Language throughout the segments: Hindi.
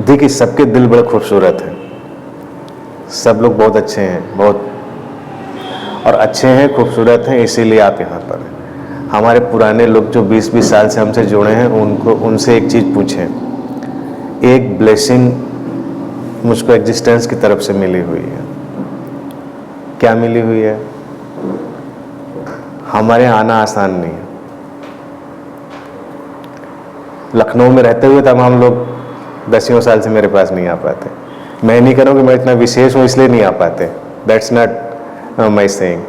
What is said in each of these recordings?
देखिए, सबके दिल बड़े खूबसूरत हैं, सब लोग बहुत अच्छे हैं, बहुत और अच्छे हैं, खूबसूरत हैं, इसीलिए आप यहाँ पर हैं। हमारे पुराने लोग जो 20-20 साल से हमसे जुड़े हैं, उनसे एक चीज़ पूछें। एक ब्लेसिंग मुझको एग्जिस्टेंस की तरफ से मिली हुई है। क्या मिली हुई है? हमारे आना आसान नहीं है। लखनऊ में रहते हुए तब हम लोग 10 साल से मेरे पास नहीं आ पाते। मैं नहीं करूँ कि मैं इतना विशेष हूँ इसलिए नहीं आ पाते, दैट्स नॉट माई सेइंग।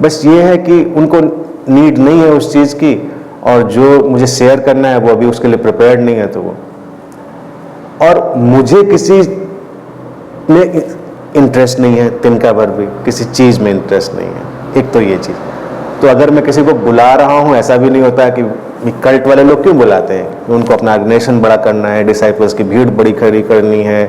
बस ये है कि उनको नीड नहीं है उस चीज़ की, और जो मुझे शेयर करना है वो अभी उसके लिए प्रिपेयर्ड नहीं है। तो वो, और मुझे किसी में इंटरेस्ट नहीं है, तिनका भर भी किसी चीज़ में इंटरेस्ट नहीं है। एक तो ये चीज़। तो अगर मैं किसी को बुला रहा हूँ, ऐसा भी नहीं होता है कि कल्ट वाले लोग क्यों बुलाते हैं, उनको अपना ऑर्गेनाइजेशन बड़ा करना है, डिसाइपल्स की भीड़ बड़ी खड़ी करनी है,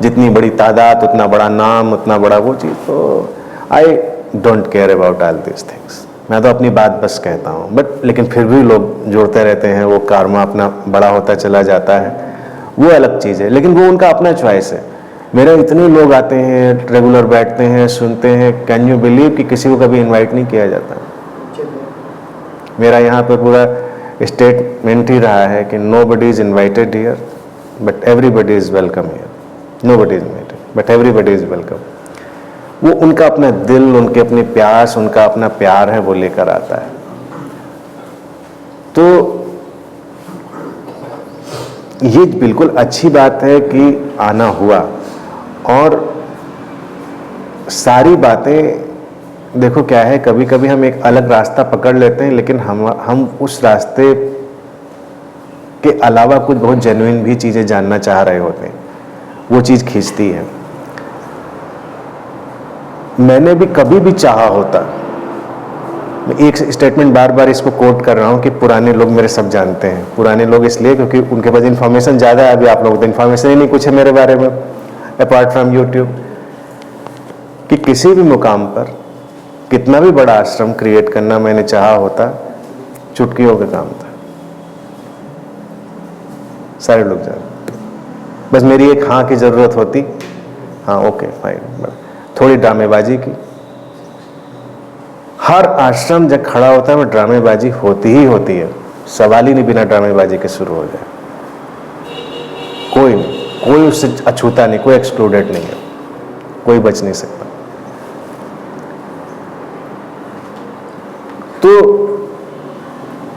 जितनी बड़ी तादाद उतना बड़ा नाम, उतना बड़ा वो चीज़। तो I don't care about all this things. मैं तो अपनी बात बस कहता हूँ, बट लेकिन फिर भी लोग जुड़ते रहते हैं, वो कारमा अपना बड़ा होता चला जाता है, वो अलग चीज़ है, लेकिन वो उनका अपना चॉइस है। मेरे इतने लोग आते हैं, रेगुलर बैठते हैं, सुनते हैं, कैन यू बिलीव कि किसी को कभी इनवाइट नहीं किया जाता। मेरा यहाँ पर पूरा स्टेटमेंट ही रहा है कि nobody is invited here but everybody is welcome here. Nobody is invited but everybody is welcome. वो उनका अपना दिल, उनके अपनी प्यास, उनका अपना प्यार है, वो लेकर आता है। तो ये बिल्कुल अच्छी बात है कि आना हुआ। और सारी बातें देखो क्या है, कभी कभी हम एक अलग रास्ता पकड़ लेते हैं, लेकिन हम उस रास्ते के अलावा कुछ बहुत जेन्युइन भी चीज़ें जानना चाह रहे होते हैं, वो चीज़ खींचती है। मैंने भी कभी भी चाहा होता, मैं एक स्टेटमेंट बार बार इसको कोट कर रहा हूँ कि पुराने लोग मेरे सब जानते हैं। पुराने लोग इसलिए क्योंकि उनके पास इन्फॉर्मेशन ज़्यादा है। अभी आप लोगों को तो इन्फॉर्मेशन ही नहीं कुछ है मेरे बारे में, अपार्ट फ्रॉम यूट्यूब। कि किसी भी मुकाम पर कितना भी बड़ा आश्रम क्रिएट करना मैंने चाहा होता, चुटकियों का काम था, सारे लोग जानते। बस मेरी एक हाँ की ज़रूरत होती, हाँ ओके फाइन, थोड़ी ड्रामेबाजी की। हर आश्रम जब खड़ा होता है वो ड्रामेबाजी होती ही होती है, सवाल ही नहीं बिना ड्रामेबाजी के शुरू हो जाए। कोई नहीं, कोई उससे अछूता नहीं, कोई एक्सक्लूडेड नहीं है, कोई बच नहीं सकता। तो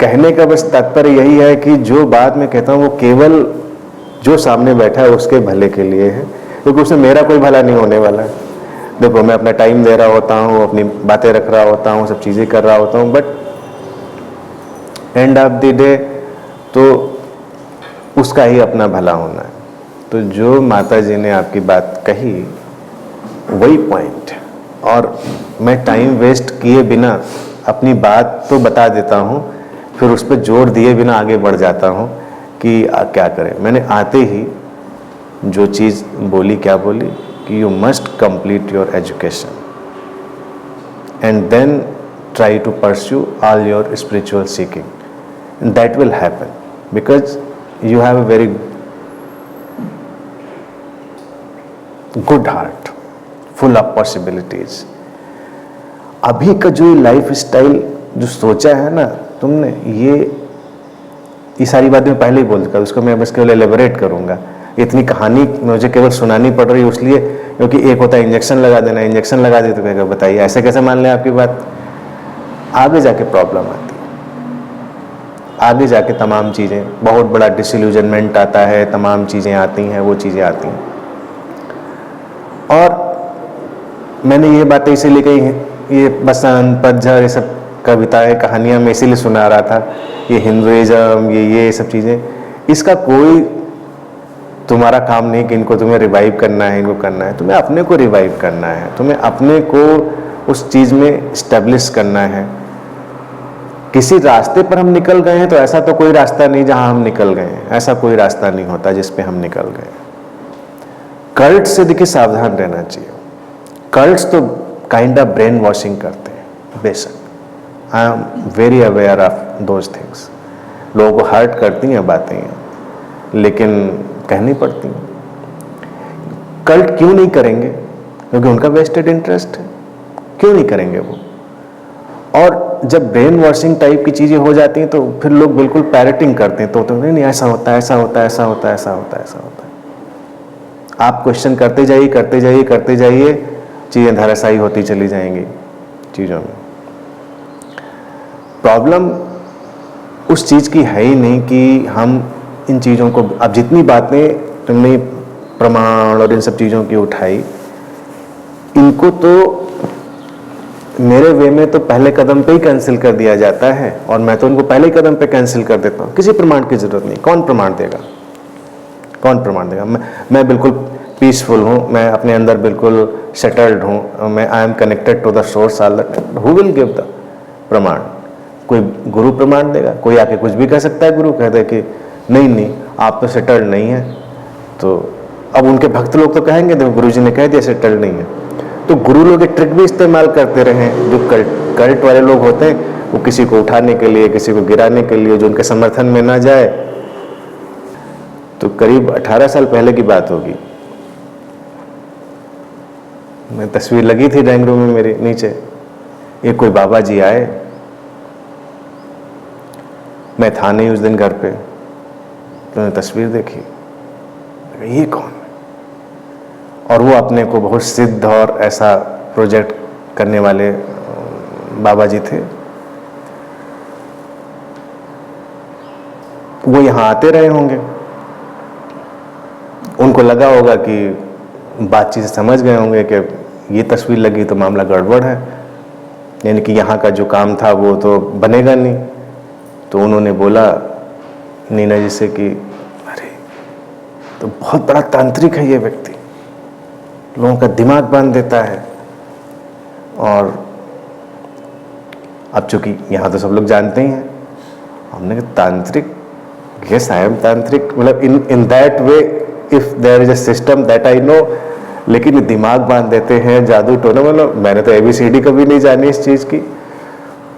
कहने का बस तात्पर्य यही है कि जो बात मैं कहता हूँ वो केवल जो सामने बैठा है उसके भले के लिए है, क्योंकि उसमें मेरा कोई भला नहीं होने वाला है। देखो, मैं अपना टाइम दे रहा होता हूँ, अपनी बातें रख रहा होता हूँ, सब चीज़ें कर रहा होता हूँ, but end of the day तो उसका ही अपना भला होना है। तो जो माता जी ने आपकी बात कही वही पॉइंट है, और मैं टाइम वेस्ट किए बिना अपनी बात तो बता देता हूँ, फिर उस पर जोर दिए बिना आगे बढ़ जाता हूँ कि क्या करें। मैंने आते ही जो चीज़ बोली, क्या बोली कि you must complete your education and then try to pursue all your spiritual seeking, and that will happen because you have a very good heart full of possibilities. अभी का जो लाइफ स्टाइल जो सोचा है ना तुमने, ये सारी बातें मैं पहले ही बोल चुका, उसको मैं बस केवल एलेबोरेट करूंगा। इतनी कहानी मुझे केवल सुनानी पड़ रही है इसलिए क्योंकि एक होता है इंजेक्शन लगा देना, इंजेक्शन लगा दे तो क्या बताइए, ऐसे कैसे मान लें आपकी बात। आगे जाके प्रॉब्लम आती है, आगे जाके तमाम चीज़ें, बहुत बड़ा डिसइल्यूजनमेंट आता है, तमाम चीज़ें आती हैं, वो चीज़ें आती हैं। और मैंने ये बातें इसीलिए कही हैं, ये बसंत पतझड़ ये सब कविताएं कहानियाँ मैं इसीलिए सुना रहा था, ये हिंदुइज्म ये सब चीज़ें, इसका कोई तुम्हारा काम नहीं कि इनको तुम्हें रिवाइव करना है, इनको करना है। तुम्हें अपने को रिवाइव करना है, तुम्हें अपने को उस चीज़ में इस्टेब्लिश करना है। किसी रास्ते पर हम निकल गए हैं तो ऐसा तो कोई रास्ता नहीं जहां हम निकल गए हैं, ऐसा कोई रास्ता नहीं होता जिस पे हम निकल गए। कल्ट से देखिए सावधान रहना चाहिए। कल्ट्स तो काइंड ऑफ ब्रेन वॉशिंग करते हैं, बेशक I am very aware of those things. लोगों को हर्ट करती हैं बातें, लेकिन कहनी पड़ती हैं। कल्ट क्यों नहीं करेंगे? क्योंकि उनका वेस्टेड इंटरेस्ट है, क्यों नहीं करेंगे वो? और जब ब्रेन वॉशिंग टाइप की चीजें हो जाती हैं तो फिर लोग बिल्कुल पैरेटिंग करते हैं, तो नहीं ऐसा होता है, ऐसा होता है, ऐसा होता है, ऐसा होता है, ऐसा होता है। आप क्वेश्चन करते जाइए, करते जाइए, करते जाइए, चीजें धराशायी होती चली जाएंगी चीजों में। प्रॉब्लम उस चीज की है ही नहीं कि हम इन चीजों को, अब जितनी बातें तुमने प्रमाण और इन सब चीजों की उठाई, इनको तो मेरे वे में तो पहले कदम पे ही कैंसिल कर दिया जाता है, और मैं तो उनको पहले कदम पे कैंसिल कर देता हूँ। किसी प्रमाण की जरूरत नहीं। कौन प्रमाण देगा? कौन प्रमाण देगा? मैं बिल्कुल पीसफुल हूँ, मैं अपने अंदर बिल्कुल सेटल्ड हूँ, मैं I am connected to the source all the time. Who will give the प्रमाण? कोई गुरु प्रमाण देगा? कोई आके कुछ भी कह सकता है, गुरु कह दे कि नहीं आप तो सेटल्ड नहीं है। तो अब उनके भक्त लोग तो कहेंगे देखो गुरु जी ने कह दिया सेटल्ड नहीं है। तो गुरु लोग एक ट्रिक भी इस्तेमाल करते रहे। जो कल्ट वाले लोग होते हैं वो किसी को उठाने के लिए, किसी को गिराने के लिए, जो उनके समर्थन में ना जाए। तो करीब 18 साल पहले की बात होगी, मैं तस्वीर लगी थी ड्राइंग रूम में मेरे नीचे, एक कोई बाबा जी आए, मैं था नहीं उस दिन घर पे, तो मैंने तस्वीर देखी, ये कौन? और वो अपने को बहुत सिद्ध और ऐसा प्रोजेक्ट करने वाले बाबा जी थे। वो यहाँ आते रहे होंगे, उनको लगा होगा कि बातचीत से समझ गए होंगे कि ये तस्वीर लगी तो मामला गड़बड़ है, यानी कि यहाँ का जो काम था वो तो बनेगा नहीं। तो उन्होंने बोला नीना जी से कि अरे तो बहुत बड़ा तांत्रिक है ये व्यक्ति, लोगों का दिमाग बांध देता है। और अब चूंकि यहाँ तो सब लोग जानते ही हैं, हमने कहा तांत्रिक, यस आई एम तांत्रिक, मतलब in that way if there is a system that I know, लेकिन दिमाग बांध देते हैं, जादू टोना, मतलब मैंने तो ABCD कभी नहीं जानी इस चीज की।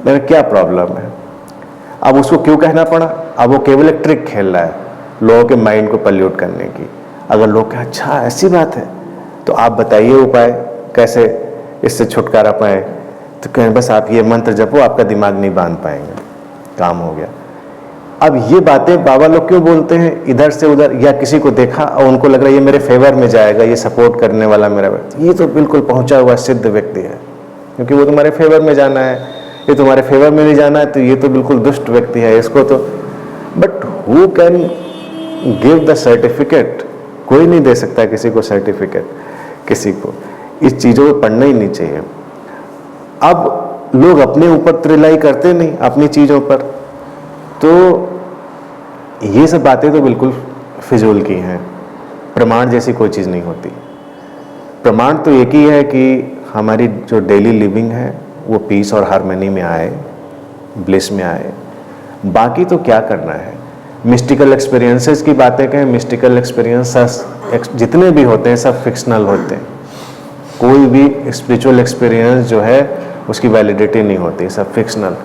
मैंने क्या प्रॉब्लम है? अब उसको क्यों कहना पड़ा? अब वो केवल एक ट्रिक खेल रहा है लोगों के माइंड को पल्यूट करने की। अगर लोग कहें अच्छा ऐसी बात है तो आप बताइए उपाय कैसे इससे छुटकारा पाए, तो कहें बस आप ये मंत्र जपो, आपका दिमाग नहीं बांध पाएंगे, काम हो गया। अब ये बातें बाबा लोग क्यों बोलते हैं इधर से उधर, या किसी को देखा और उनको लग रहा है ये मेरे फेवर में जाएगा, ये सपोर्ट करने वाला मेरा व्यक्ति, ये तो बिल्कुल पहुंचा हुआ सिद्ध व्यक्ति है, क्योंकि वो तुम्हारे फेवर में जाना है। ये तुम्हारे फेवर में नहीं जाना है तो ये तो बिल्कुल दुष्ट व्यक्ति है, इसको तो। But who can give the certificate? कोई नहीं दे सकता किसी को सर्टिफिकेट, किसी को इस चीज़ों को पढ़ना ही नहीं चाहिए। अब लोग अपने ऊपर त्रिलाई करते नहीं अपनी चीज़ों पर, तो ये सब बातें तो बिल्कुल फिजूल की हैं। प्रमाण जैसी कोई चीज़ नहीं होती। प्रमाण तो एक ही है कि हमारी जो डेली लिविंग है वो पीस और हार्मनी में आए, ब्लिस में आए। बाकी तो क्या करना है? मिस्टिकल एक्सपीरियंसेस की बातें कहें, मिस्टिकल एक्सपीरियंस जितने भी होते हैं सब फिक्शनल होते हैं। कोई भी स्पिरिचुअल एक्सपीरियंस जो है उसकी वैलिडिटी नहीं होती, सब फिक्शनल।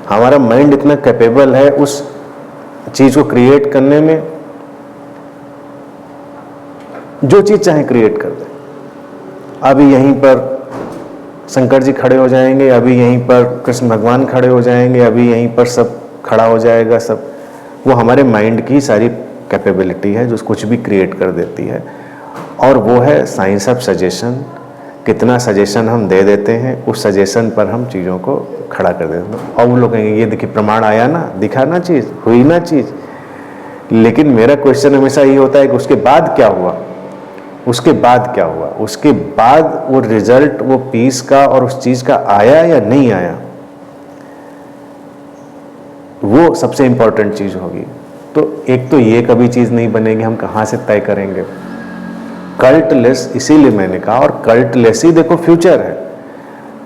हमारा माइंड इतना कैपेबल है उस चीज़ को क्रिएट करने में, जो चीज़ चाहे क्रिएट कर दे। अभी यहीं पर शंकर जी खड़े हो जाएंगे, अभी यहीं पर कृष्ण भगवान खड़े हो जाएंगे, अभी यहीं पर सब खड़ा हो जाएगा सब। वो हमारे माइंड की सारी कैपेबिलिटी है जो कुछ भी क्रिएट कर देती है, और वो है साइंस ऑफ सजेशन। कितना सजेशन हम दे देते हैं, उस सजेशन पर हम चीज़ों को खड़ा कर देते हैं। और वो लोग कहेंगे ये देखिए प्रमाण आया ना, दिखा ना चीज़, हुई ना चीज़। लेकिन मेरा क्वेश्चन हमेशा ये होता है कि उसके बाद क्या हुआ? उसके बाद क्या हुआ? उसके बाद वो रिजल्ट वो पीस का और उस चीज़ का आया या नहीं आया, वो सबसे इंपॉर्टेंट चीज़ होगी। तो एक तो ये कभी चीज़ नहीं बनेगी, हम कहाँ से तय करेंगे? कल्टलेस, इसीलिए मैंने कहा, और कल्टलेस ही देखो फ्यूचर है।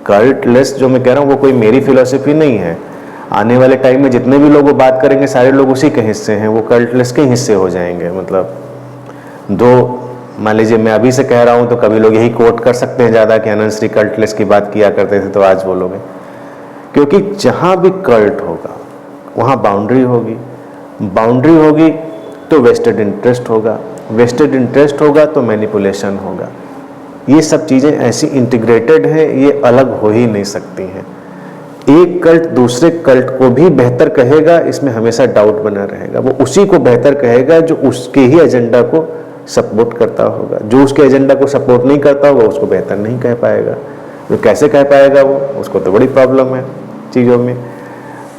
कल्टलेस जो मैं कह रहा हूँ वो कोई मेरी फिलॉसफी नहीं है। आने वाले टाइम में जितने भी लोग वो बात करेंगे सारे लोग उसी के हिस्से हैं, वो कल्टलेस के हिस्से हो जाएंगे। मतलब दो, मान लीजिए मैं अभी से कह रहा हूँ तो कभी लोग यही कोट कर सकते हैं ज़्यादा कि अनंत श्री कल्टलेस की बात किया करते थे, तो आज बोलोगे। क्योंकि जहाँ भी कल्ट होगा वहाँ बाउंड्री होगी, बाउंड्री होगी तो वेस्टेड इंटरेस्ट होगा, वेस्टेड इंटरेस्ट होगा तो मैनिपुलेशन होगा। ये सब चीज़ें ऐसी इंटीग्रेटेड हैं, ये अलग हो ही नहीं सकती हैं। एक कल्ट दूसरे कल्ट को भी बेहतर कहेगा, इसमें हमेशा डाउट बना रहेगा। वो उसी को बेहतर कहेगा जो उसके ही एजेंडा को सपोर्ट करता होगा। जो उसके एजेंडा को सपोर्ट नहीं करता होगा उसको बेहतर नहीं कह पाएगा। तो कैसे कह पाएगा वो, उसको तो बड़ी प्रॉब्लम है चीज़ों में।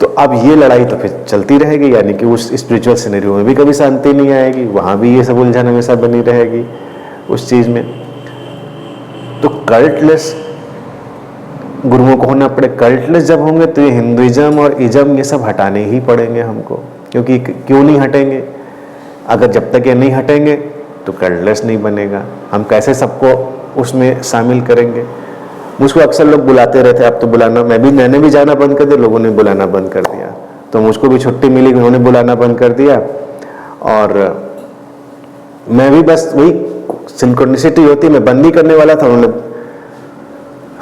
तो अब ये लड़ाई तो फिर चलती रहेगी, यानी कि उस स्पिरिचुअल सिनेरियो में भी कभी शांति नहीं आएगी, वहाँ भी ये सब उलझन हमेशा बनी रहेगी उस चीज़ में। तो कल्टलेस गुरुओं को होना पड़े। कल्टलेस जब होंगे तो ये हिंदुइज्म और इज्म ये सब हटाने ही पड़ेंगे हमको, क्योंकि क्यों नहीं हटेंगे? अगर जब तक ये नहीं हटेंगे तो कल्टलेस नहीं बनेगा। हम कैसे सबको उसमें शामिल करेंगे? मुझको अक्सर लोग बुलाते रहते, अब तो बुलाना, मैंने भी जाना बंद कर दिया, लोगों ने बुलाना बंद कर दिया। तो मुझको भी छुट्टी मिली, उन्होंने बुलाना बंद कर दिया। और मैं भी बस वही सिंक्रोनिसिटी होती, मैं बंद ही करने वाला था। उन्होंने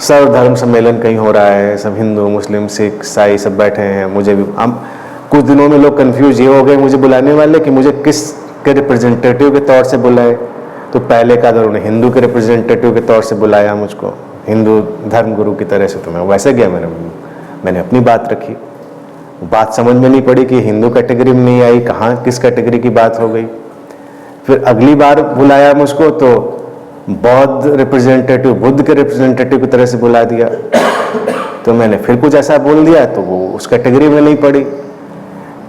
सर्व धर्म सम्मेलन कहीं हो रहा है, सब हिंदू मुस्लिम सिख ईसाई सब बैठे हैं, मुझे भी अब कुछ दिनों में लोग कंफ्यूज ये हो गए मुझे बुलाने वाले कि मुझे किस के रिप्रेजेंटेटिव के तौर से बुलाए। तो पहले का तो उन्होंने हिंदू के रिप्रेजेंटेटिव के तौर से बुलाया मुझको, हिंदू धर्म गुरु की तरह से। तो मैं वैसे गया, मैंने अपनी बात रखी। बात समझ में नहीं पड़ी कि हिंदू कैटेगरी में नहीं आई, कहाँ किस कैटेगरी की बात हो गई। फिर अगली बार बुलाया मुझको तो बौद्ध रिप्रेजेंटेटिव, बुद्ध के रिप्रेजेंटेटिव की तरह से बुला दिया। तो मैंने फिर कुछ ऐसा बोल दिया तो वो उस कैटेगरी में नहीं पड़ी।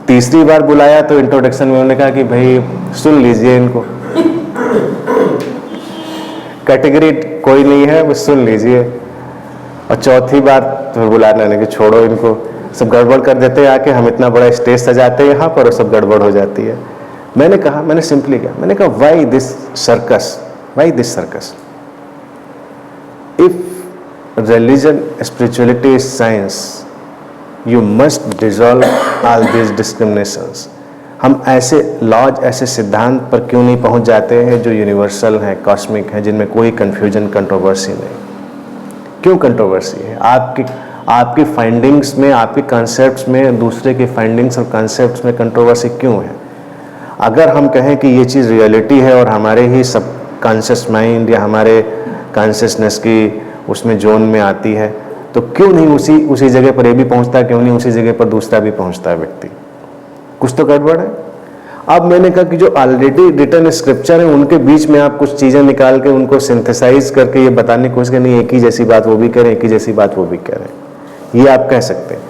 तीसरी बार बुलाया तो इंट्रोडक्शन में उन्होंने कहा कि भाई सुन लीजिए इनको, कैटेगरी कोई नहीं है, बस सुन लीजिए। और चौथी बार तो बुलाने लगे कि छोड़ो इनको, सब गड़बड़ कर देते हैं आके, हम इतना बड़ा स्टेज सजाते हैं यहाँ पर और सब गड़बड़ हो जाती है। मैंने सिंपली कहा, मैंने कहा why this circus, why this circus? If religion spirituality is science, you must dissolve all this discriminations. हम ऐसे लॉज, ऐसे सिद्धांत पर क्यों नहीं पहुंच जाते हैं जो यूनिवर्सल हैं, कॉस्मिक हैं, जिनमें कोई कंफ्यूजन कंट्रोवर्सी नहीं? क्यों कंट्रोवर्सी है? आपकी फाइंडिंग्स में, आपके कॉन्सेप्ट्स में दूसरे के फाइंडिंग्स और कॉन्सेप्ट्स में कंट्रोवर्सी क्यों है? अगर हम कहें कि ये चीज़ रियलिटी है और हमारे ही सब कॉन्शियस माइंड या हमारे कॉन्शियसनेस की उसमें जोन में आती है, तो क्यों नहीं उसी जगह पर ये भी पहुंचता है, क्यों नहीं उसी जगह पर दूसरा भी पहुंचता है व्यक्ति? कुछ तो गड़बड़ है। अब मैंने कहा कि जो ऑलरेडी रिटन स्क्रिप्चर है उनके बीच में आप कुछ चीज़ें निकाल के उनको सिंथेसाइज करके ये बताने की कोशिश करें, एक ही जैसी बात वो भी करें, एक ही जैसी बात वो भी करें, ये आप कह सकते हैं,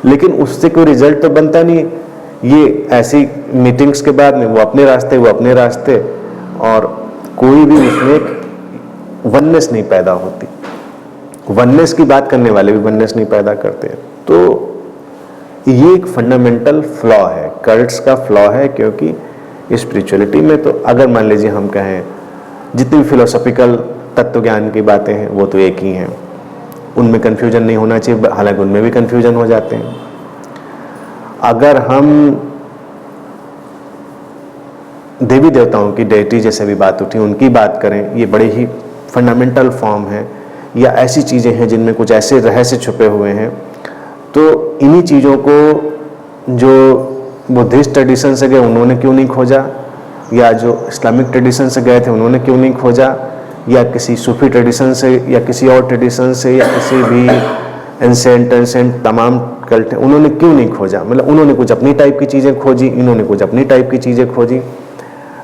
लेकिन उससे कोई रिजल्ट तो बनता नहीं। ये ऐसी मीटिंग्स के बाद में वो अपने रास्ते और कोई भी उसमें एक वननेस नहीं पैदा होती। वननेस की बात करने वाले भी वननेस नहीं पैदा करते। तो ये एक फंडामेंटल फ्लॉ है, कल्ट्स का फ्लॉ है, क्योंकि स्पिरिचुअलिटी में तो अगर मान लीजिए हम कहें जितनी भी फिलोसॉफिकल तत्व ज्ञान की बातें हैं वो तो एक ही हैं, उनमें कन्फ्यूजन नहीं होना चाहिए, हालांकि उनमें भी कन्फ्यूजन हो जाते हैं। अगर हम देवी देवताओं की, डेटी जैसे भी बात उठी, उनकी बात करें, ये बड़े ही फंडामेंटल फॉर्म है या ऐसी चीज़ें हैं जिनमें कुछ ऐसे रहस्य छुपे हुए हैं। तो इन्हीं चीज़ों को जो बुद्धिस्ट ट्रेडिशन से गए उन्होंने क्यों नहीं खोजा, या जो इस्लामिक ट्रेडिशन से गए थे उन्होंने क्यों नहीं खोजा, या किसी सूफी ट्रेडिशन से या किसी और ट्रेडिशन से या किसी भी एंसेंट तमाम कल्ट उन्होंने क्यों नहीं खोजा? मतलब उन्होंने कुछ अपनी टाइप की चीज़ें खोजी, इन्होंने कुछ अपनी टाइप की चीज़ें खोजी।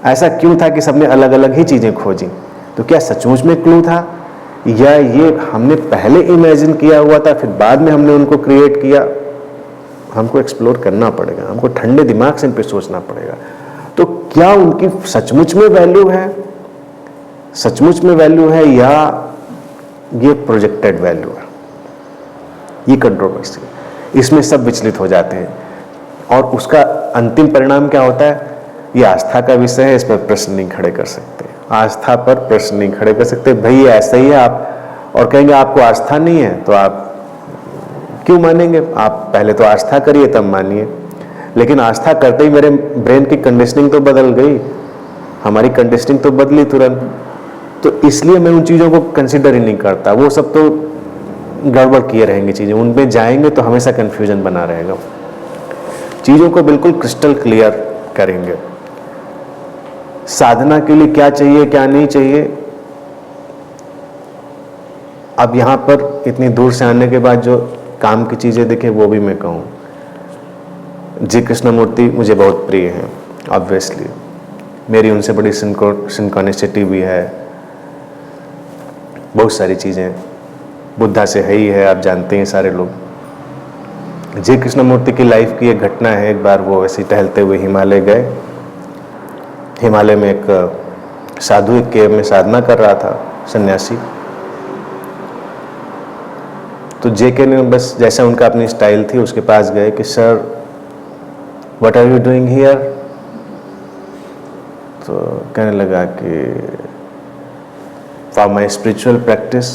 ऐसा क्यों था कि सबने अलग अलग ही चीज़ें खोजी? तो क्या सचमुच में क्लू था, या ये हमने पहले इमेजिन किया हुआ था फिर बाद में हमने उनको क्रिएट किया? हमको एक्सप्लोर करना पड़ेगा, हमको ठंडे दिमाग से इन पर सोचना पड़ेगा। तो क्या उनकी सचमुच में वैल्यू है, सचमुच में वैल्यू है, या ये प्रोजेक्टेड वैल्यू है? ये कंट्रोवर्सी, इसमें सब विचलित हो जाते हैं। और उसका अंतिम परिणाम क्या होता है? ये आस्था का विषय है, इस पर प्रश्न नहीं खड़े कर सकते, आस्था पर प्रश्न नहीं खड़े कर सकते। भाई ऐसा ही है आप, और कहेंगे आपको आस्था नहीं है तो आप क्यों मानेंगे? आप पहले तो आस्था करिए तब मानिए। लेकिन आस्था करते ही मेरे ब्रेन की कंडीशनिंग तो बदल गई, हमारी कंडीशनिंग तो बदली तुरंत। तो इसलिए मैं उन चीज़ों को कंसिडर ही नहीं करता। वो सब तो गड़बड़ किए रहेंगी चीज़ें, उनमें जाएंगे तो हमेशा कन्फ्यूजन बना रहेगा। चीज़ों को बिल्कुल क्रिस्टल क्लियर करेंगे, साधना के लिए क्या चाहिए क्या नहीं चाहिए, अब यहाँ पर इतनी दूर से आने के बाद जो काम की चीज़ें दिखे वो भी मैं कहूँ। जी कृष्णमूर्ति मुझे बहुत प्रिय हैं, ऑब्वियसली मेरी उनसे बड़ी सिंक्रोनिसिटी भी है, बहुत सारी चीज़ें, बुद्धा से है ही है, आप जानते हैं सारे लोग। जी कृष्णमूर्ति की लाइफ की एक घटना है, एक बार वो ऐसे टहलते हुए हिमालय गए। हिमालय में एक साधु एक केव में साधना कर रहा था, सन्यासी। तो जेके ने बस जैसा उनका अपनी स्टाइल थी उसके पास गए कि sir what are you doing here. तो कहने लगा कि for my spiritual practice.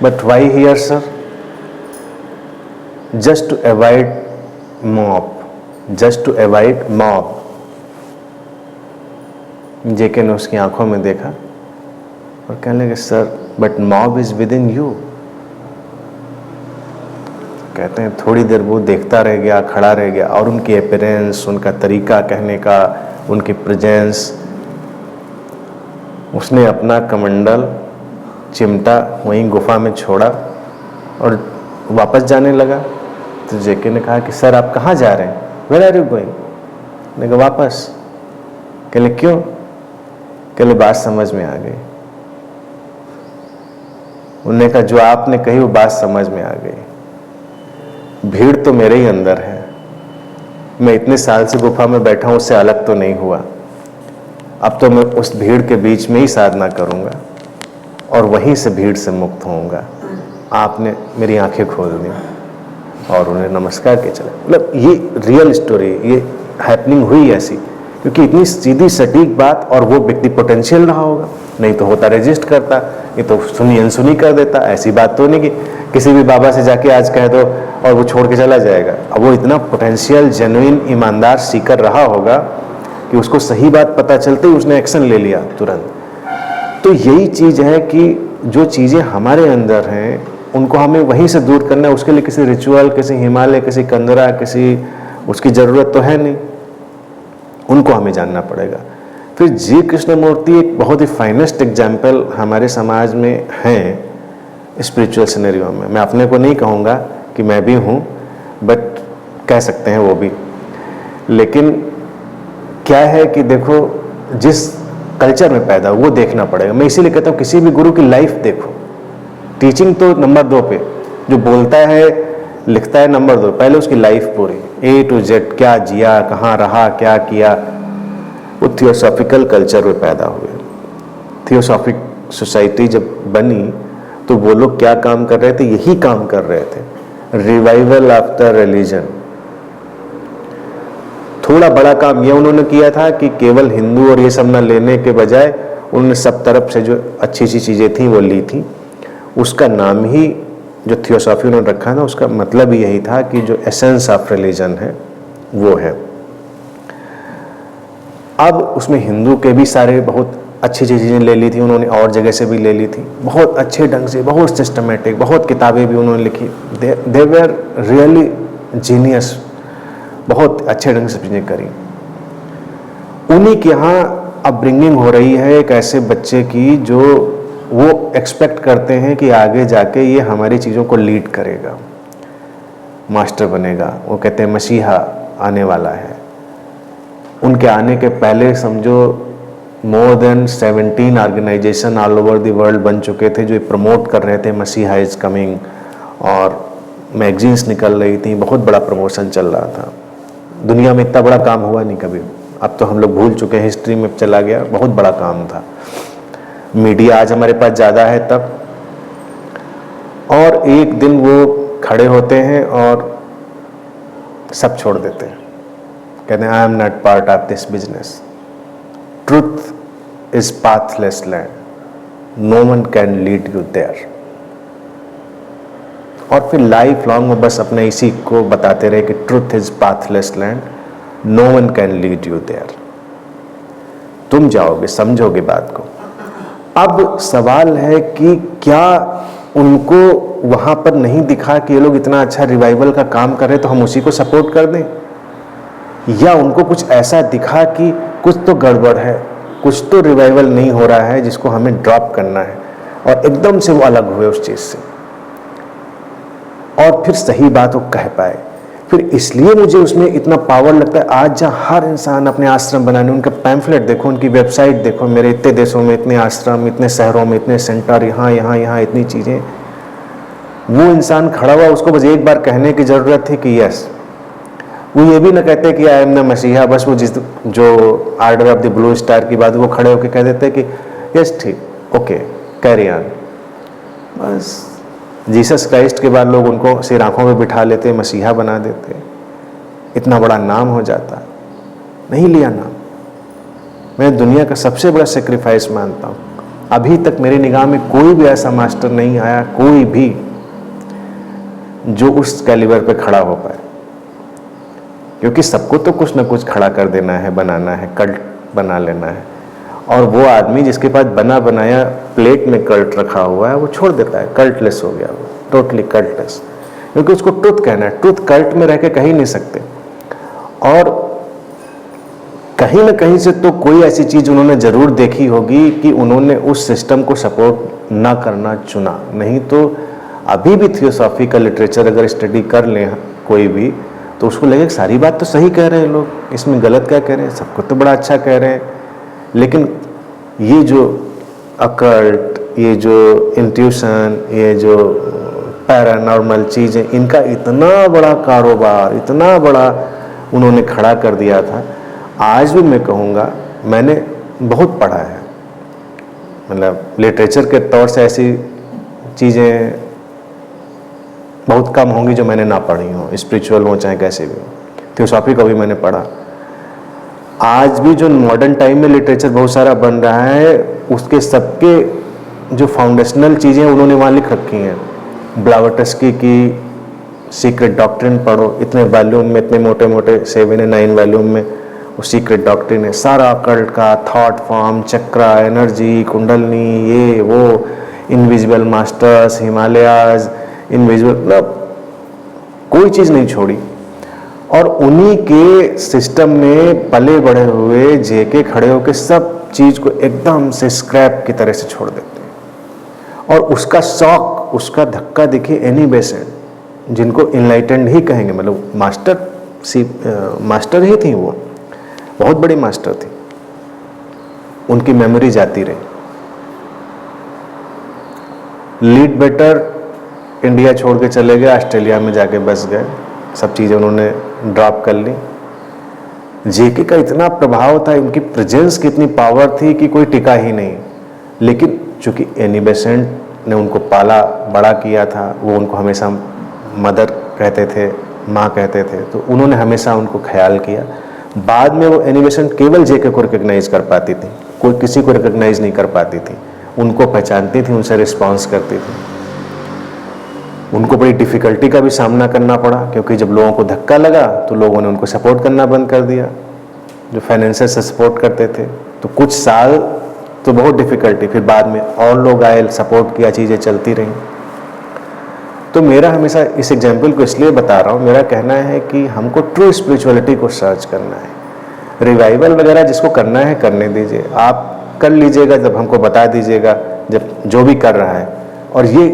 But why here sir? Just to avoid mob, just to avoid mob. JK ने उसकी आंखों में देखा और कहने लगे sir but mob is within you. कहते हैं थोड़ी देर वो देखता रह गया, खड़ा रह गया, और उनकी अपीयरेंस, उनका तरीका कहने का, उनकी प्रेजेंस, उसने अपना कमंडल चिमटा वहीं गुफा में छोड़ा और वापस जाने लगा। तो जेके ने कहा कि सर आप कहाँ जा रहे हैं? Where are you going? ने कहा वापस। कहले क्यों? कहले बात समझ में आ गई। उन्होंने कहा जो आपने कही वो बात समझ में आ गई, भीड़ तो मेरे ही अंदर है, मैं इतने साल से गुफा में बैठा हूं, उससे अलग तो नहीं हुआ। अब तो मैं उस भीड़ के बीच में ही साधना करूंगा और वहीं से भीड़ से मुक्त होऊंगा। आपने मेरी आंखें खोल दी और उन्हें नमस्कार के चले। मतलब ये रियल स्टोरी, ये हैपनिंग हुई ऐसी, क्योंकि इतनी सीधी सटीक बात, और वो व्यक्ति पोटेंशियल रहा होगा, नहीं तो होता रेजिस्ट करता, ये तो सुनी अनसुनी कर देता। ऐसी बात तो नहीं कि किसी भी बाबा से जाके आज कह दो और वो छोड़ के चला जाएगा। अब वो इतना पोटेंशियल, जेन्युइन, ईमानदार सीकर रहा होगा कि उसको सही बात पता चलते ही उसने एक्शन ले लिया तुरंत। तो यही चीज़ है कि जो चीज़ें हमारे अंदर हैं उनको हमें वहीं से दूर करना है। उसके लिए किसी रिचुअल, किसी हिमालय, किसी कंदरा, किसी उसकी ज़रूरत तो है नहीं, उनको हमें जानना पड़ेगा। फिर जी कृष्णमूर्ति एक बहुत ही फाइनेस्ट एग्जाम्पल हमारे समाज में हैं स्पिरिचुअल सिनेरियो में। मैं अपने को नहीं कहूँगा कि मैं भी हूँ, बट कह सकते हैं वो भी। लेकिन क्या है कि देखो जिस कल्चर में पैदा वो देखना पड़ेगा। मैं इसीलिए कहता हूँ किसी भी गुरु की लाइफ देखो। टीचिंग तो नंबर 2 पे, जो बोलता है लिखता है नंबर 2, पहले उसकी लाइफ पूरी A to Z, क्या जिया, कहाँ रहा, क्या किया। वो थियोसॉफिकल कल्चर में पैदा हुए। थियोसॉफिक सोसाइटी जब बनी तो वो लोग क्या काम कर रहे थे? यही काम कर रहे थे, रिवाइवल आफ्टर रिलीजन। थोड़ा बड़ा काम यह उन्होंने किया था कि केवल हिंदू और ये सब ना लेने के बजाय उन्होंने सब तरफ से जो अच्छी अच्छी चीज़ें थी वो ली थी। उसका नाम ही जो थियोसॉफी उन्होंने रखा था उसका मतलब ही यही था कि जो एसेंस ऑफ रिलीजन है वो है। अब उसमें हिंदू के भी सारे बहुत अच्छी अच्छी चीज़ें ले ली थी उन्होंने, और जगह से भी ले ली थी, बहुत अच्छे ढंग से, बहुत सिस्टमेटिक, बहुत किताबें भी उन्होंने लिखी। दे वर रियली जीनियस, बहुत अच्छे ढंग से चीज़ें करी। उन्हीं के यहाँ अपब्रिंगिंग हो रही है एक ऐसे बच्चे की जो वो एक्सपेक्ट करते हैं कि आगे जाके ये हमारी चीज़ों को लीड करेगा, मास्टर बनेगा। वो कहते हैं मसीहा आने वाला है। उनके आने के पहले समझो more than 17 organisation all over the world बन चुके थे जो प्रमोट कर रहे थे मसीहा इज कमिंग, और मैगजीन्स निकल रही थी, बहुत बड़ा प्रमोशन चल रहा था। दुनिया में इतना बड़ा काम हुआ नहीं कभी, अब तो हम लोग भूल चुके हैं, हिस्ट्री में चला गया, बहुत बड़ा काम था। मीडिया आज हमारे पास ज़्यादा है तब, और एक दिन वो खड़े होते हैं और सब छोड़ देते हैं, कहते हैं I am not part of this business, truth is pathless land, no one can lead you there. और फिर लाइफ लॉन्ग वो बस अपने इसी को बताते रहे कि truth is pathless land, no one can lead you there. तुम जाओगे, समझोगे बात को। अब सवाल है कि क्या उनको वहां पर नहीं दिखा कि ये लोग इतना अच्छा रिवाइवल का काम कर रहे हैं तो हम उसी को सपोर्ट कर दें, या उनको कुछ ऐसा दिखा कि कुछ तो गड़बड़ है, कुछ तो रिवाइवल नहीं हो रहा है जिसको हमें ड्रॉप करना है और एकदम से वो अलग हुए उस चीज़ से और फिर सही बात वो कह पाए। फिर इसलिए मुझे उसमें इतना पावर लगता है। आज जहाँ हर इंसान अपने आश्रम बनाने, उनका पैम्फलेट देखो, उनकी वेबसाइट देखो, मेरे इतने देशों में इतने आश्रम, इतने शहरों में इतने सेंटर, यहाँ यहाँ यहाँ इतनी चीज़ें। वो इंसान खड़ा हुआ, उसको बस एक बार कहने की ज़रूरत थी कि यस। वो ये भी ना कहते कि आई एम द मसीहा, बस वो जो order of the blue star की बात वो खड़े होकर कह देते कि यस ठीक, ओके, कैरी ऑन। बस जीसस क्राइस्ट के बाद लोग उनको सिर आंखों में बिठा लेते, मसीहा बना देते, इतना बड़ा नाम हो जाता। नहीं लिया नाम। मैं दुनिया का सबसे बड़ा सेक्रीफाइस मानता हूँ। अभी तक मेरी निगाह में कोई भी ऐसा मास्टर नहीं आया, कोई भी, जो उस कैलिबर पे खड़ा हो पाए। क्योंकि सबको तो कुछ ना कुछ खड़ा कर देना है, बनाना है, कल्ट बना लेना है। और वो आदमी जिसके पास बना बनाया प्लेट में कल्ट रखा हुआ है, वो छोड़ देता है, कल्टलेस हो गया वो, टोटली कल्टलेस। क्योंकि उसको ट्रुथ कहना है, ट्रुथ कल्ट में रह के कह ही नहीं सकते। और कहीं ना कहीं से तो कोई ऐसी चीज़ उन्होंने ज़रूर देखी होगी कि उन्होंने उस सिस्टम को सपोर्ट ना करना चुना। नहीं तो अभी भी थियोसॉफी का लिटरेचर अगर स्टडी कर लें कोई भी, तो उसको लगेगा सारी बात तो सही कह रहे हैं लोग, इसमें गलत क्या कह रहे हैं, सबको तो बड़ा अच्छा कह रहे हैं। लेकिन ये जो अकल्ट, ये जो इंट्यूशन, ये जो पैरानॉर्मल चीज़ें, इनका इतना बड़ा कारोबार, इतना बड़ा उन्होंने खड़ा कर दिया था। आज भी मैं कहूँगा, मैंने बहुत पढ़ा है, मतलब लिटरेचर के तौर से ऐसी चीज़ें बहुत कम होंगी जो मैंने ना पढ़ी हो, स्पिरिचुअल हो चाहे कैसे भी हो। थियोसॉफी को भी मैंने पढ़ा। आज भी जो मॉडर्न टाइम में लिटरेचर बहुत सारा बन रहा है, उसके सबके जो फाउंडेशनल चीज़ें उन्होंने वहाँ लिख रखी हैं। ब्लावटस्की की सीक्रेट डॉक्ट्रिन पढ़ो, इतने वॉल्यूम में, इतने मोटे मोटे 7 या 9 वॉल्यूम में वो सीक्रेट डॉक्ट्रिन है। सारा अकल्ट का थॉट फॉर्म, चक्रा, एनर्जी, कुंडलनी, ये वो, इनविजिबल मास्टर्स, हिमालयाज, इनविजिबल, मतलब कोई चीज़ नहीं छोड़ी। और उन्हीं के सिस्टम में पले बढ़े हुए जेके खड़े होकर सब चीज़ को एकदम से स्क्रैप की तरह से छोड़ देते हैं। और उसका शॉक, उसका धक्का देखिए एनी बेसेंट, जिनको इनलाइटेंड ही कहेंगे, मतलब मास्टर ही थी, वो बहुत बड़ी मास्टर थी, उनकी मेमोरी जाती रही। लीड बेटर इंडिया छोड़ के चले गए, ऑस्ट्रेलिया में जाके बस गए, सब चीज़ें उन्होंने ड्रॉप कर ली। जेके का इतना प्रभाव था, उनकी प्रेजेंस की इतनी पावर थी कि कोई टिका ही नहीं। लेकिन चूंकि एनी बेसेंट ने उनको पाला बड़ा किया था, वो उनको हमेशा मदर कहते थे, माँ कहते थे, तो उन्होंने हमेशा उनको ख्याल किया। बाद में वो एनी बेसेंट केवल जेके को रिकग्नाइज कर पाती थी, कोई किसी को रिकग्नाइज नहीं कर पाती थी। उनको पहचानती थी, उनसे रिस्पॉन्स करती थी। उनको बड़ी डिफ़िकल्टी का भी सामना करना पड़ा, क्योंकि जब लोगों को धक्का लगा तो लोगों ने उनको सपोर्ट करना बंद कर दिया, जो फाइनेंशियल से सपोर्ट करते थे। तो कुछ साल तो बहुत डिफ़िकल्टी, फिर बाद में और लोग आए, सपोर्ट किया, चीज़ें चलती रहीं। तो मेरा हमेशा इस एग्जाम्पल को इसलिए बता रहा हूँ, मेरा कहना है कि हमको ट्रू स्पिरिचुअलिटी को सर्च करना है। रिवाइवल वगैरह जिसको करना है करने दीजिए, आप कर लीजिएगा, जब हमको बता दीजिएगा, जब जो भी कर रहा है। और ये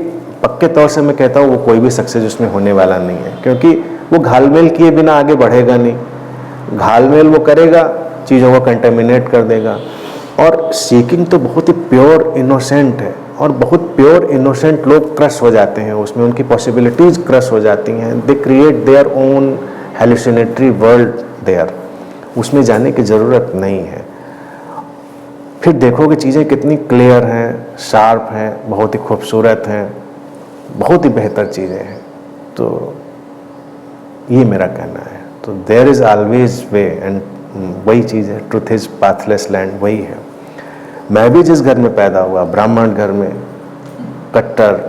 पक्के तौर से मैं कहता हूँ, वो कोई भी सक्सेस उसमें होने वाला नहीं है, क्योंकि वो घालमेल किए बिना आगे बढ़ेगा नहीं। घालमेल वो करेगा, चीज़ों को कंटेमिनेट कर देगा। और सीकिंग तो बहुत ही प्योर इनोसेंट है, और बहुत प्योर इनोसेंट लोग क्रश हो जाते हैं उसमें, उनकी पॉसिबिलिटीज़ क्रश हो जाती हैं। They create their own hallucinatory world there, उसमें जाने की ज़रूरत नहीं है। फिर देखोगे चीज़ें कितनी क्लियर हैं, शार्प हैं, बहुत ही खूबसूरत हैं, बहुत ही बेहतर चीज़ें हैं। तो ये मेरा कहना है। तो there is always way, and वही चीज़ है, ट्रुथ इज़ पाथलेस लैंड, वही है। मैं भी जिस घर में पैदा हुआ, ब्राह्मण घर में, कट्टर,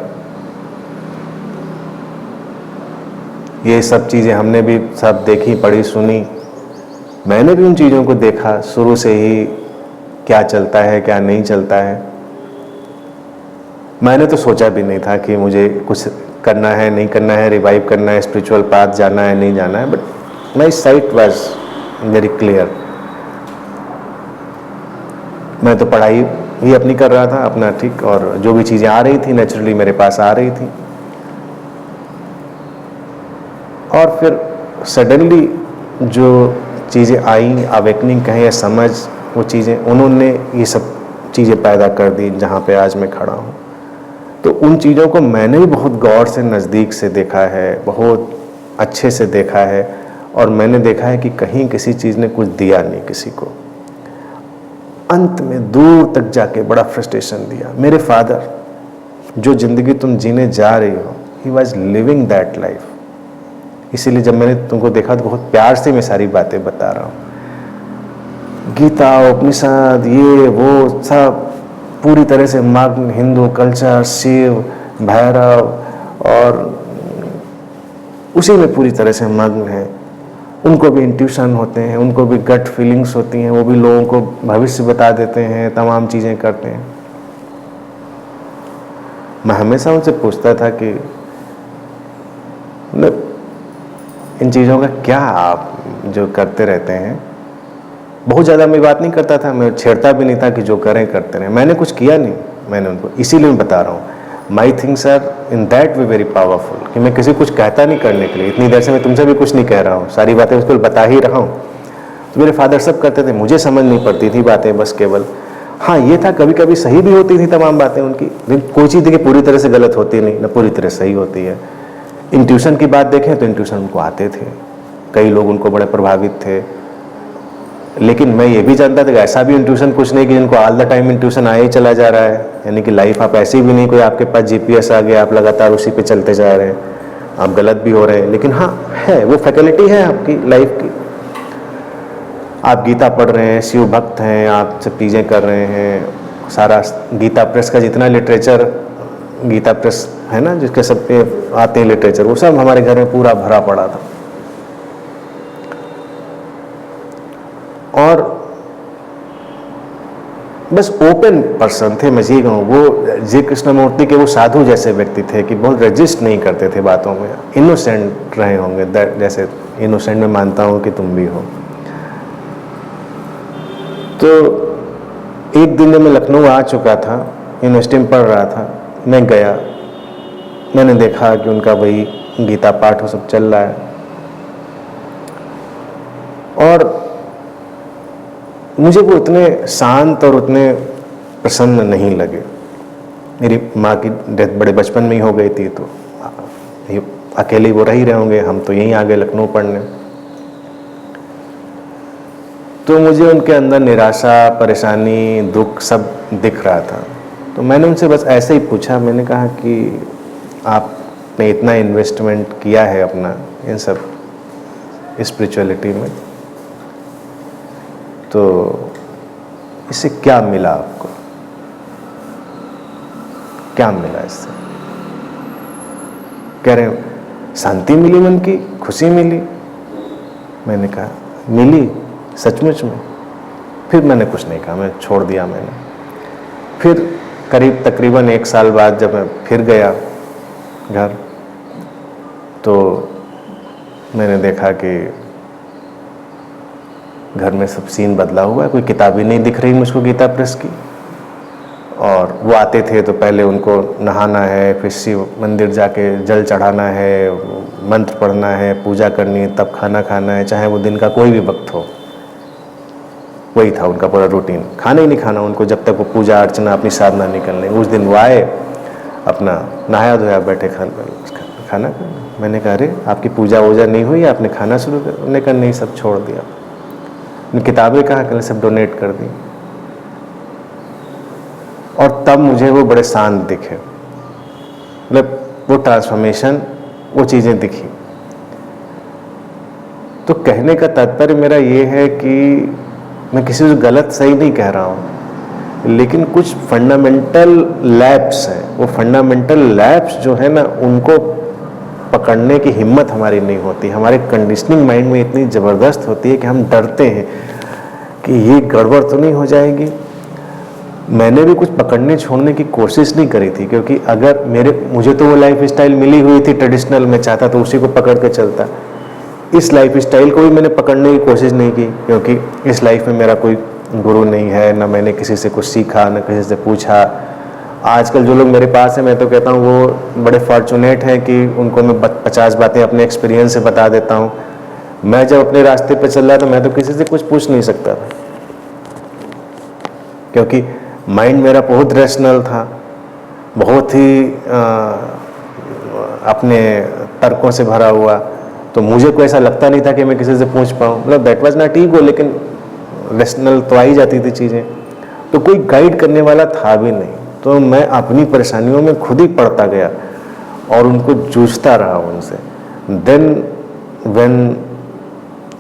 ये सब चीज़ें हमने भी सब देखी, पढ़ी, सुनी। मैंने भी उन चीज़ों को देखा शुरू से ही, क्या चलता है क्या नहीं चलता है। मैंने तो सोचा भी नहीं था कि मुझे कुछ करना है नहीं करना है, रिवाइव करना है, स्पिरिचुअल पाथ जाना है नहीं जाना है, but my site was very clear. मैं तो पढ़ाई भी अपनी कर रहा था अपना, ठीक, और जो भी चीज़ें आ रही थी नेचुरली मेरे पास आ रही थी। और फिर सडनली जो चीज़ें आई, अवेकनिंग कहें या समझ, वो चीज़ें उन्होंने ये सब चीज़ें पैदा कर दी जहाँ पे आज मैं खड़ा हूँ। तो उन चीज़ों को मैंने भी बहुत गौर से, नज़दीक से देखा है, बहुत अच्छे से देखा है, और मैंने देखा है कि कहीं किसी चीज़ ने कुछ दिया नहीं किसी को। अंत में दूर तक जाके बड़ा फ्रस्ट्रेशन दिया। मेरे फादर, जो ज़िंदगी तुम जीने जा रही हो, he was living that life. इसीलिए जब मैंने तुमको देखा तो बहुत प्यार से मैं सारी बातें बता रहा हूँ। गीता, उपनिषद, ये वो सब पूरी तरह से मग्न, हिंदू कल्चर, शिव, भैरव, और उसी में पूरी तरह से मग्न है। उनको भी इंट्यूशन होते हैं, उनको भी गट फीलिंग्स होती हैं, वो भी लोगों को भविष्य बता देते हैं, तमाम चीज़ें करते हैं। मैं हमेशा उनसे पूछता था कि इन चीज़ों का क्या आप जो करते रहते हैं। बहुत ज़्यादा मैं बात नहीं करता था, मैं छेड़ता भी नहीं था कि जो करें करते रहें। मैंने कुछ किया नहीं, मैंने उनको, इसीलिए मैं बता रहा हूँ। My things are in that way very powerful कि मैं किसी कुछ कहता नहीं करने के लिए। इतनी देर से मैं तुमसे भी कुछ नहीं कह रहा हूँ, सारी बातें उसको बता ही रहा हूँ। तो मेरे फादर सब करते थे, मुझे समझ नहीं पड़ती थी बातें, बस केवल हाँ ये था कभी कभी सही भी होती थी तमाम बातें उनकी, लेकिन कोई चीज़ देखिए पूरी तरह से गलत होती नहीं, ना पूरी तरह सही होती है। इंट्यूशन की बात देखें तो इंट्यूशन उनको आते थे, कई लोग उनको बड़े प्रभावित थे, लेकिन मैं ये भी जानता था कि ऐसा भी इंट्यूशन कुछ नहीं कि जिनको ऑल द टाइम इंट्यूशन आया ही चला जा रहा है। यानी कि लाइफ आप ऐसी भी नहीं, कोई आपके पास जीपीएस आ गया, आप लगातार उसी पे चलते जा रहे हैं, आप गलत भी हो रहे हैं। लेकिन हाँ है, वो फैकल्टी है आपकी लाइफ की। आप गीता पढ़ रहे हैं, शिव भक्त हैं, आप सब चीज़ें कर रहे हैं, सारा गीता प्रेस का जितना लिटरेचर, गीता प्रेस है ना जिसके सब पे आते हैं लिटरेचर, वो सब हमारे घर में पूरा भरा पड़ा था। और बस ओपन पर्सन थे, मैं ये कहूँ। वो जी कृष्णमूर्ति के वो साधु जैसे व्यक्ति थे कि बहुत रजिस्ट नहीं करते थे बातों में, इनोसेंट रहे होंगे, जैसे इनोसेंट में मानता हूँ कि तुम भी हो। तो एक दिन जब मैं लखनऊ आ चुका था, यूनिवर्सिटी में पढ़ रहा था, मैं गया, मैंने देखा कि उनका वही गीता पाठ वो सब चल रहा है, और मुझे वो उतने शांत और उतने प्रसन्न नहीं लगे। मेरी माँ की डेथ बड़े बचपन में ही हो गई थी, तो अकेले वो रह ही रहे होंगे, हम तो यहीं आ गए लखनऊ पढ़ने। तो मुझे उनके अंदर निराशा, परेशानी, दुख सब दिख रहा था। तो मैंने उनसे बस ऐसे ही पूछा, मैंने कहा कि आपने इतना इन्वेस्टमेंट किया है अपना इन सब स्पिरिचुअलिटी में, तो इससे क्या मिला आपको, क्या मिला इससे? कह रहे हैं शांति मिली, मन की खुशी मिली। मैंने कहा मिली सचमुच में? फिर मैंने कुछ नहीं कहा, मैं छोड़ दिया मैंने। फिर करीब तकरीबन 1 साल बाद जब मैं फिर गया घर, तो मैंने देखा कि घर में सब सीन बदला हुआ है। कोई किताबें नहीं दिख रही मुझको गीता प्रेस की, और वो आते थे तो पहले उनको नहाना है, फिर शिव मंदिर जाके जल चढ़ाना है, मंत्र पढ़ना है, पूजा करनी है, तब खाना खाना है, चाहे वो दिन का कोई भी वक्त हो। वही था उनका पूरा रूटीन। खाना ही नहीं खाना उनको जब तक वो पूजा अर्चना अपनी साधना नहीं कर लें। उस दिन वो आए, अपना नहाया धोया, बैठे खाना करना। मैंने कहा अरे आपकी पूजा वूजा नहीं हुई, आपने खाना शुरू कर? उन्होंने कहा नहीं, सब छोड़ दिया। किताबें कहाँ कल सब डोनेट कर दी। और तब मुझे वो बड़े शांत दिखे, मतलब वो ट्रांसफॉर्मेशन, वो चीज़ें दिखी। तो कहने का तात्पर्य मेरा ये है कि मैं किसी से गलत सही नहीं कह रहा हूँ, लेकिन कुछ फंडामेंटल लैप्स हैं। वो फंडामेंटल लैप्स जो है ना, उनको पकड़ने की हिम्मत हमारी नहीं होती। हमारे कंडीशनिंग माइंड में इतनी ज़बरदस्त होती है कि हम डरते हैं कि ये गड़बड़ तो नहीं हो जाएगी। मैंने भी कुछ पकड़ने छोड़ने की कोशिश नहीं करी थी, क्योंकि अगर मुझे तो वो लाइफ स्टाइल मिली हुई थी ट्रेडिशनल, मैं चाहता तो उसी को पकड़ के चलता। इस लाइफ स्टाइल को भी मैंने पकड़ने की कोशिश नहीं की, क्योंकि इस लाइफ में मेरा कोई गुरु नहीं है, ना मैंने किसी से कुछ सीखा, ना किसी से पूछा। आजकल जो लोग मेरे पास हैं, मैं तो कहता हूँ वो बड़े फॉर्चुनेट हैं कि उनको मैं 50 बातें अपने एक्सपीरियंस से बता देता हूँ। मैं जब अपने रास्ते पर चल रहा था, मैं तो किसी से कुछ पूछ नहीं सकता था, क्योंकि माइंड मेरा बहुत रैशनल था, बहुत ही अपने तर्कों से भरा हुआ। तो मुझे कोई ऐसा लगता नहीं था कि मैं किसी से पूछ पाऊँ। मतलब दैट वाज नॉट ईगो, लेकिन रैशनल तो आ ही जाती थी चीज़ें। तो कोई गाइड करने वाला था भी नहीं, तो मैं अपनी परेशानियों में खुद ही पड़ता गया और उनको जूझता रहा उनसे। Then when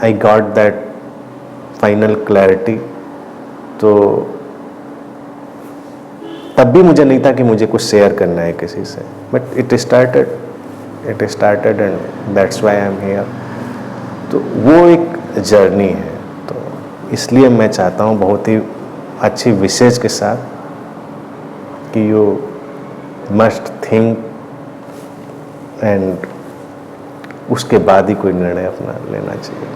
I got that final clarity, तो तब भी मुझे नहीं था कि मुझे कुछ शेयर करना है किसी से, but it started and that's why I am here. तो वो एक जर्नी है, तो इसलिए मैं चाहता हूँ बहुत ही अच्छी विशेष के साथ कि यू मस्ट थिंक एंड उसके बाद ही कोई निर्णय अपना लेना चाहिए।